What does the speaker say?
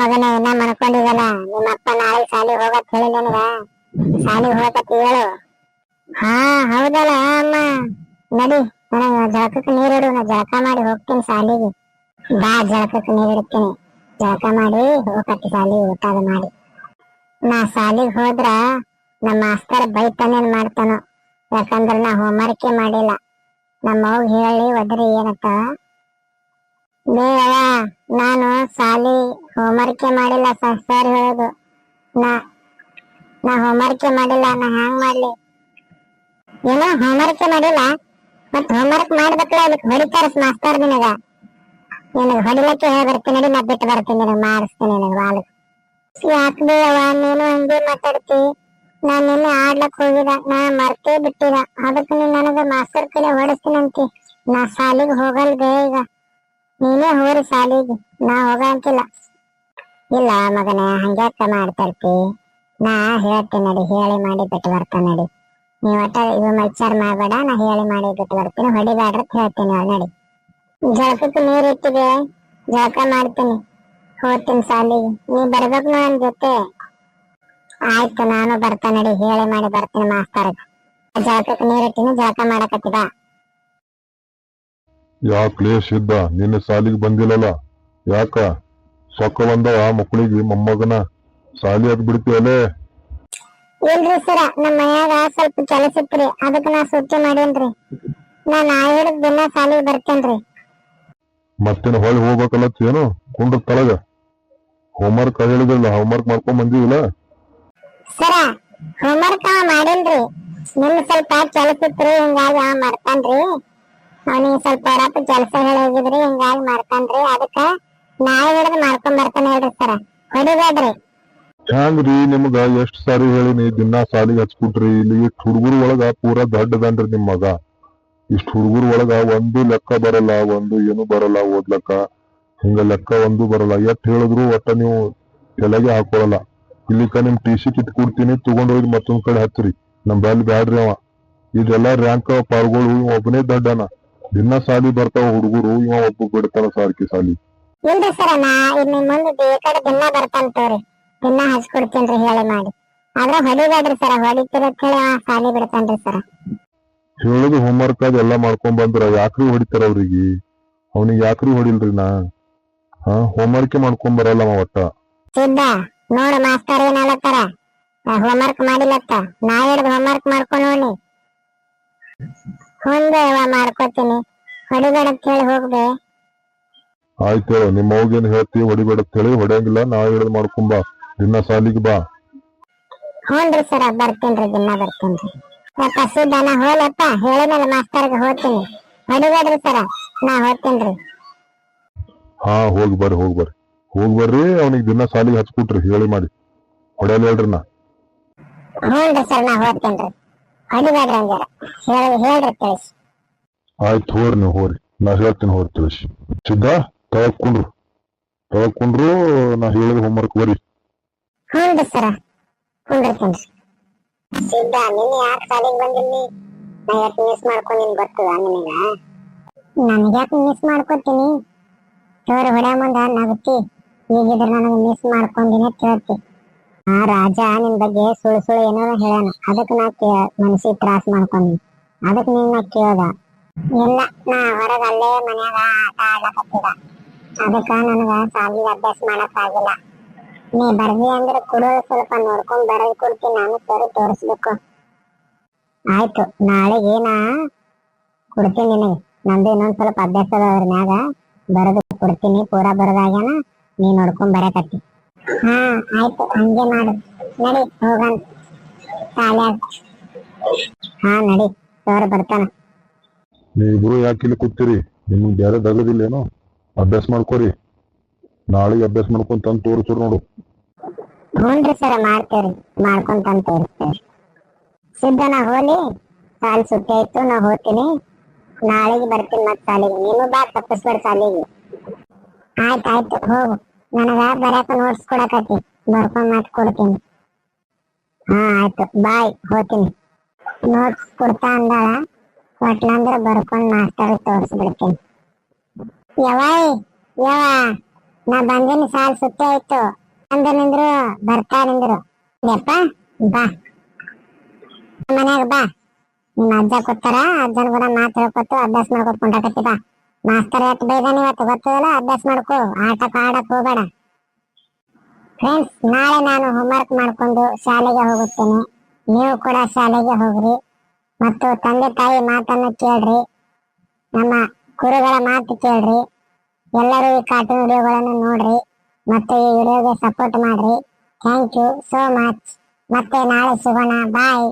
ಮಗನೇ ಇನ್ನ ಮನ್ಕೊಂಡಿದಲ್ಲ, ನಿಮ್ಮ ಅಪ್ಪ ನಾಳೆ ಶಾಲಿಗೆ ಹೋಗತ್ ಹೇಳಿ ನನಗ. ಶಾಲಿಗೆ ಹೋಗತ್ ಹೇಳು. ಹಾ ಹೌದಲ್ಲ ಅಮ್ಮ. ನಡಿ, ನನಗ ಜಳಕಕ್ಕೆ ನೀರಿಡು, ನಾ ಜಳಕ ಮಾಡಿ ಹೋಗ್ತೀನಿ ಶಾಲಿಗೆ. ಬಾ, ಜಳಕಕ್ಕೆ ನೀರಿಡ್ತೀನಿ. ಜಳಕ ಮಾಡಿ ಹೋಗತ್ತೆ ಶಾಲಿಗೆ, ಊಟ ಮಾಡಿ. ನಾ ಶಾಲಿಗೆ ಹೋದ್ರ ನಮ್ಮ ಮಾಸ್ತರ್ ಬೈತಾನೇನ್ ಮಾಡ್ತಾನೋ, ಯಾಕಂದ್ರ ನಾ ಹೋಮ್ವರ್ಕೇ ಮಾಡಿಲ್ಲ. ನಮ್ಮ ಅವ್ಗ ಹೇಳಿ ಒದ್ರಿ ಏನತ್ತ, ಬೇವ ನಾನು ಶಾಲಿ ಹೋಮ್ವರ್ಕೇ ಮಾಡಿಲ್ಲ ಸರ್ ಹೇಳೋದು. ನಾ ಹೋಮ್ವರ್ಕೇ ಮಾಡಿಲ್ಲ, ನಾ ಹ್ಯಾಂಗ್ ಮಾಡ್ಲಿ? ಏನೋ ಹೋಮ್ವರ್ಕೇ ಮಾಡಿಲ್ಲ? ಮತ್ ಹೋಮ್ವರ್ಕ್ ಮಾಡ್ಬೇಕಲ್ಲ, ಅದಕ್ಕೆ ಹೊಡಿತಾರ ಮಾಸ್ತರ್ ನಿನಗ. ನಿನಗ ಹೊಡಿಲಕ್ಕೆ ಹೇಳಿ ಬರ್ತೀನಿ, ನಡಿ, ನಾ ಬಿಟ್ಟು ಬರ್ತೀನಿ, ನಿನಗ ಮಾಡಿಸ್ತೀನಿ ನಿನಗ ವಾಲ್. ಯಾಕೆ ಬೇವ ನೀನು ಹಂಗೆ ಮಾತಾಡ್ತಿ? ನಾನ್ ನಿನ್ನೆ ಆಡ್ಲಕ್ ಹೋಗಿದ, ನಾ ಮರ್ತೇ ಬಿಟ್ಟಿದ, ಅದಕ್ಕೆ ನೀನ್ ನನಗ ಮಾಸ್ತರ್ ಕಡೆ ಹೊಡಿಸ್ತೀನಂತಿ. ನಾ ಶಾಲಿಗೆ ಹೋಗಲ್ ಬೇ ಈಗ. ನೀನೇ ಹೋರಿ ಶಾಲಿಗೆ, ನಾ ಹೋಗಂತಿಲ್ಲ. ಇಲ್ಲ ಮಗನೇ, ಹಂಗ್ಯಾಕ ಮಾಡ್ತಾರ್ತಿ? ನಾ ಹೇಳ್ತೀನಿ ನಡಿ, ಹೇಳಿ ಮಾಡಿ ಬಿಟ್ಟು ಬರ್ತಾನೆ ನಡಿ. ನೀವ್ ಒಟ್ಟ ಇದು ವಿಚಾರ ಮಾಡ್ಬೇಡ, ನಾ ಹೇಳಿ ಮಾಡಿ ಬಿಟ್ಟು ಬರ್ತೀನಿ, ಹೊಡಿಬ್ಯಾಡ್ರ ಹೇಳ್ತೀನಿ ನಡಿ. ಜಳಕಕ್ಕೆ ನೀರ್ ಇಟ್ಟಿದೆ, ಜಳಕ ಮಾಡ್ತೀನಿ, ಹೋಗ್ತೀನಿ ಶಾಲಿಗೆ. ನೀ ಬರ್ಬೇಕು ನನ್ ಜೊತೆ. ಆಯ್ತು, ನಾನು ಬರ್ತಾನೆ ನಡಿ, ಹೇಳಿ ಮಾಡಿ ಬರ್ತೀನಿ ಮಾಸ್ತರ್ಗ. ಜಳಕಕ್ಕೆ ನೀರ್ ಇಟ್ಟಿನಿ, ಜಳಕ ಮಾಡಕತ್ತಿ ಬಾ. ಯಾಕ್ಲೇ ಸಿದ್ಧ, ನಿನ್ನೆ ಸಾಲಿಗೆ ಬಂದಿಲ್ಲಲ್ಲ? ಯಾಕ ಸೊಕ್ಕ ಬಂದವ ಮಕ್ಕಳಿಗೆ? ಮೊಮ್ಮಗನ ಸಾಲಿ ಅದ್ ಬಿಡ್ತೀಯಲೇ? ಇಲ್ರಿ ಸರ, ನಮ್ಮ ಮನ್ಯಾಗ ಸ್ವಲ್ಪ ಕೆಲಸ ಇತ್ರಿ, ಅದಕ್ಕೆ ನಾ ಸೂಚನೆ ಮಾಡೇನ್ರಿ. ನಾ ಹಿಡಿದ್ ದಿನ ಸಾಲಿಗೆ ಬರ್ತೇನ್ರಿ. ಮತ್ತೇನು ಹೊಳ್ಳಿ ಹೋಗ್ಬೇಕಲ್ಲತ್ತೇನು ಕುಂಡ್ರ ತಳಗ? ಹೋಮ್ವರ್ಕ್ ಹೇಳಿದ್ರಲ್ಲ, ಹೋಮ್ವರ್ಕ್ ಮಾಡ್ಕೊಂಡ್ ಬಂದಿವಿಲ್ಲ? ಸರ ಹೋಮ್ವರ್ಕ್ ಮಾಡಿಲ್ರಿ, ನಿಮ್ ಸ್ವಲ್ಪ ಕೆಲಸ ಇತ್ರಿ, ಹಿಂಗಾಗಿ ಮಾಡ್ತಾನ್ರಿ. ಅವನಿಗೆ ಸ್ವಲ್ಪ ಹೊರತು ಕೆಲಸ ಹೇಳಿ ಹೋಗಿದ್ರಿ, ಹಿಂಗಾಗಿ ಮಾಡ್ತಾನ್ರಿ. ಅದಕ್ಕ ನಾಳೆ ಹಿಡಿದು ಮಾಡ್ಕೊಂಡ್ ಬರ್ತಾನೆ ಹೇಳ್ರಿ ಸರ, ಹೊಡಿಬೇಡ್ರಿ. ಹ್ಯಾಂಗ್ರಿ ನಿಮ್ಗ ಎಷ್ಟ್ ಸಾರಿ ಹೇಳಿನಿ ದಿನಾ ಸಾಲಿಗೆ ಹಚ್ಬಿಟ್ರಿ? ಇಲ್ಲಿ ಇಷ್ಟ್ ಹುಡುಗರು ಒಳಗ ಪೂರಾ ದೊಡ್ಡದನ್ರಿ ನಿಮ್ ಮಗ. ಇಷ್ಟ್ ಹುಡುಗರು ಒಳಗ ಒಂದು ಲೆಕ್ಕ ಬರಲ್ಲ, ಒಂದು ಏನು ಬರಲ್ಲ ಓದ್ಲಕ್ಕ. ಹಿಂಗ ಲೆಕ್ಕ ಒಂದು ಬರಲ್ಲ. ಎಷ್ಟ್ ಹೇಳಿದ್ರು ಒಟ್ಟ ನೀವು ತಲೆಗೆ ಹಾಕೊಳಲ್ಲ. ಇಲ್ಲಿಕ ನಿಮ್ ಟಿ.ಸಿ ಕಿಟ್ ಕೊಡ್ತೀನಿ, ತಗೊಂಡೋಗಿ ಮತ್ತೊಂದ್ ಕಡೆ ಹಚ್ಚ್ರಿ. ನಮ್ ಬ್ಯಾಲ್ ಬ್ಯಾಡ್ರಿ ಅವ. ಇದೆಲ್ಲಾ ರ್ಯಾಂಕ್ ಪಾರ್ಗಳು, ಇವ ಒಬ್ಬನೇ ದೊಡ್ಡನ. ದಿನ ಸಾಲಿ ಬರ್ತಾವ ಹುಡುಗರು, ಇವ ಒಬ್ಬ ಬಿಡ್ತಾನ ಸಾರ್ಕಿ ಸಾಲಿ. ಇಲ್ರಿ ಸರ, ನಾ ಇನ್ನು ಮುಂದೆ ಬೇಕಾದ್ರೆ ದಿನ ಬರ್ತಾನ ತೋರಿ, ದಿನ ಹಚ್ಕೊಡ್ತೇನ್ರಿ ಹೇಳಿ ಮಾಡಿ. ಆದ್ರೆ ಹೊಡಿಬೇಡ್ರಿ ಸರ, ಹೊಡಿತಿರತ್ ಹೇಳಿ ಸಾಲಿ ಬಿಡ್ತಾನ್ರಿ ಸರ. ಹೇಳುದು ಹೋಮ್ವರ್ಕ್ ಅದೆಲ್ಲಾ ಮಾಡ್ಕೊಂಡ್ ಬಂದ್ರ ಯಾಕ್ರಿ ಹೊಡಿತಾರ ಅವ್ರಿಗೆ? ಅವ್ನಿಗೆ ಯಾಕ್ರಿ ಹೊಡಿಲ್ರಿ ನಾ? ಹೋಮ್ವರ್ಕ್ ಮಾಡ್ಕೊಂಡ್ ಬರಲ್ಲ ಒಟ್ಟ. ಸಿದ್ಧ ನೋಡು, ಮಾಸ್ತರ್ ಏನಲ್ಲತ್ತಾರ, ಹೋಮ್ವರ್ಕ್ ಮಾಡಿಲ್ಲತ್ತ. ನಾ ಹಿಡ್ದು ಹೋಮ್ವರ್ಕ್ ಮಾಡ್ಕೊಂಡು ನೋಡಿ ಮುಂದೆ ಮಾಡ್ಕೋತೀನಿ, ಹೊಡಿಬೇಡ ಅಂತ ಹೇಳಿ ಹೋಗ್ಬೇ. ಆಯ್ತು, ನಿಮ್ಮ ಅವ್ಗೇನ್ ಹೇಳ್ತಿ? ಹೊಡಿಬೇಡತ್ ಹೇಳಿ. ಹೊಡೆಯಂಗಿಲ್ಲ, ನಾ ಹಿಡಿದು ಮಾಡ್ಕೊಂಬಾ, ದಿನ ಸಾಲಿಗೆ ಬಾ. ಹ್ಞೂನ್ರಿ ಸರ, ಬರ್ತೇನ್ರಿ, ದಿನ ಬರ್ತೇನ್ರಿ. ಯಪ್ಪ ಸಿದ್ಧ, ನಾ ಹೋಲಪ್ಪ, ಹೇಳಿನಲ್ಲ ಮಾಸ್ತರ್ಗೆ ಹೋಗ್ತೀನಿ. ಹೊಡಿಬೇಡ್ರಿ ಸರ, ನಾ ಹೋಗ್ತೇನ್ರಿ. ಹೋಗಿ ಬರ್ರಿ. ಅವ್ನಿಗೆ ದಿನ ಸಾಲಿಗೆ ಹಚ್ಕೊಟ್ರಿ ಹೇಳಿ ಮಾಡಿ. ಹೊಡೆಯಲ್ಲ ಹೇಳ್ರಿ ನಾ. ಹ್ಞೂನ್ರಿ ಸರ್, ನಾ ಹೋಗ್ತೇನ್ರಿ, ಹೊಡಿಬೇಡ್ರಿ ಹಂಗಾರ. ಹೇಳ್ರಿ ತಿಳಿಸಿ. ಆಯ್ತು ಹೋರಿ, ನೀವು ಹೋರಿ, ನಾ ಹೇಳ್ತೀನಿ ಹೋರಿ ತಿಳಿಸಿ. ಸಿದ್ಧ, ತಗೊಂಡ್ರು ನಾ ಹೇಳಿದ ಹೋಮ್ವರ್ಕ್ ಬರಿ. ಹ್ಞೂನ್ರಿ ಸರ, ಕುಂದಿರ್ತೇನ್ರಿ. ಸಿದ್ಧ, ನಿನ್ನೆ ಯಾಕೆ ಸಾಲಿಗೆ ಬಂದಿಲ್ಲಿ? ನಾ ಯಾಕೆ ಮಿಸ್ ಮಾಡ್ಕೊಂಡಿನಿ ಗೊತ್ತದ ನಿನಗ? ನನಗ್ಯಾಕೆ ಮಿಸ್ ಮಾಡ್ಕೊತೀನಿ? ತೋರಿ ಹೊಡ್ಯಾ ಮುಂದ ನಗತಿ, ಈಗಿದ್ರೆ ನನಗೆ ಮಿಸ್ ಮಾಡ್ಕೊಂಡಿನಿ ಅಂತ ಹೇಳ್ತಿ. ರಾಜ ನಿನ್ ಬಗ್ಗೆ ಸುಳ್ಳು ಏನೋ ಹೇಳ್ಯಾನ, ಅದಕ್ಕೆ ನಾ ಮನಸ್ಸಿಗೆ ತ್ರಾಸ ಮಾಡ್ಕೊಂಡಿ, ಅದಕ್ಕೆ ನಿನ್ನ ಕೇಳ್ದ. ಇಲ್ಲ, ನಾ ಹೊರಗ ಅಲ್ಲೇ ಮನ್ಯಾಗ ಆಟ ಆಡ್ಲಕತ್ತಿದ, ಅದಕ್ಕ ನನಗ ಸಾಲಿಗೆ ಅಭ್ಯಾಸ ಮಾಡಕ್ ಆಗಿಲ್ಲ. ನೀ ಬರ್ದಿ ಅಂದ್ರೆ ಕೊಡು, ಸ್ವಲ್ಪ ನೋಡ್ಕೊಂಡ್ ಬರೆದು ಕೊಡ್ತೀನಿ, ನಾನು ಸರಿ ತೋರಿಸ್ಬೇಕು. ಆಯ್ತು, ನಾಳೆಗೆ ನಾ ಕೊಡ್ತೀನಿ ನಿನಗೆ. ನಂದು ಇನ್ನೊಂದ್ ಸ್ವಲ್ಪ ಅಭ್ಯಾಸ ಅದ ಅದ್ರ ಮ್ಯಾಗ, ಬರೆದು ಕೊಡ್ತೀನಿ. ಪೂರಾ ಬರದಾಗ್ಯಾನ, ನೀ ನೋಡ್ಕೊಂಡ್ ಬರಕತ್ತಿ. ಆಯ್ತು, ಹಂಗೆ ಮಾಡು. ನಡಿ ಹೋಗನ್ ಶಾಲ್ಯಾಗ. ನಡಿ, ಸರ್ ಬರ್ತಾನ. ನೀವಿಬ್ರು ಯಾಕೆ ಇಲ್ಲಿ ಕೂತೀರಿ? ನಿಮ್ಗೆ ಬೇರೆ ದಗದಿಲ್ಲೇನೋ? ಅಭ್ಯಾಸ ಮಾಡ್ಕೋರಿ. ನಾಳೆಗೆ ಅಭ್ಯಾಸ ಮಾಡ್ಕೊಂಡ್ ತಂದು ತೋರಿಸ್ರು ನೋಡು. ಹ್ಞೂನ್ರಿ ಸರ, ಮಾಡ್ತೇವ್ರಿ, ಮಾಡ್ಕೊಂಡ್ ತಂದು ತೋರಿಸ್ತೇವ್ರಿ. ಸಿದ್ಧ, ನಾ ಹೋಲಿ, ಸಾಲಿ ಸುಟ್ಟಿ ಆಯ್ತು, ನಾ ಹೋಗ್ತೀನಿ. ನಾಳೆಗೆ ಬರ್ತೀನಿ ಮತ್ ಸಾಲಿಗೆ, ನೀನು ಬಾ, ತಪ್ಪಿಸ್ಬೇಡ ಸಾಲಿಗೆ. ಆಯ್ತಾಯ್ತು, ಹೋಗು. ನನಗ ಬರಕ ನೋಟ್ಸ್ ಕೊಡಕತ್ತಿ, ಬರ್ಕೊಂಡ್ ಮತ್ ಕೊಡ್ತೀನಿ. ಆಯ್ತು, ಬಾಯ್, ಹೋಗ್ತೀನಿ. ನೋಟ್ಸ್ ಕೊಡ್ತಾ ಅಂದಾಳ, ಕೊಟ್ಲಂದ್ರ ಬರ್ಕೊಂಡ್ ಮಾಸ್ತರ್ ತೋರಿಸ್ಬಿಡ್ತೀನಿ. ಯವ್ವ ನಾ ಬಂದಿನ ಸಾಲ್ ಸುತ್ತೇ ಆಯ್ತು. ಅಂದ ನಿಂದ್ರು ಬರ್ತಾ ನಿಂದ್ರು. ಯಪ್ಪ ಬಾ ಮನ್ಯಾಗ ಬಾ. ನಿಮ್ಮ ಅಜ್ಜ ಕೂತಾರ, ಅಜ್ಜನ ಕೂಡ ಮಾತು ಹೇಳ್ಕೊತು ಅಭ್ಯಾಸ ಮಾಡ್ಕೊತ ಕುಂಟಾಕತ್ತಿ ಬಾ. ಮಾಸ್ತರ್ ಎಟ್ ಬೈದಾನ ಇವತ್ತು ಗೊತ್ತದಲ್ಲ, ಅಭ್ಯಾಸ ಮಾಡ್ಕೋ, ಆಟಕ್ ಆಡಕ್ ಹೋಗ್ಬೇಡ. ಫ್ರೆಂಡ್ಸ್, ನಾಳೆ ನಾನು ಹೋಮ್ವರ್ಕ್ ಮಾಡ್ಕೊಂಡು ಶಾಲೆಗೆ ಹೋಗುತ್ತೇನೆ. ನೀವು ಕೂಡ ಶಾಲೆಗೆ ಹೋಗ್ರಿ ಮತ್ತು ತಂದೆ ತಾಯಿ ಮಾತನ್ನು ಕೇಳ್ರಿ, ನಮ್ಮ ಗುರುಗಳ ಮಾತು ಕೇಳ್ರಿ. ಎಲ್ಲರೂ ಈ ಕಾರ್ಟೂನ್ ವಿಡಿಯೋಗಳನ್ನು ನೋಡ್ರಿ ಮತ್ತು ಈ ವಿಡಿಯೋಗೆ ಸಪೋರ್ಟ್ ಮಾಡ್ರಿ. Thank you so much. ಮತ್ತೆ ನಾಳೆ ಸಿಗೋಣ. ಬಾಯ್.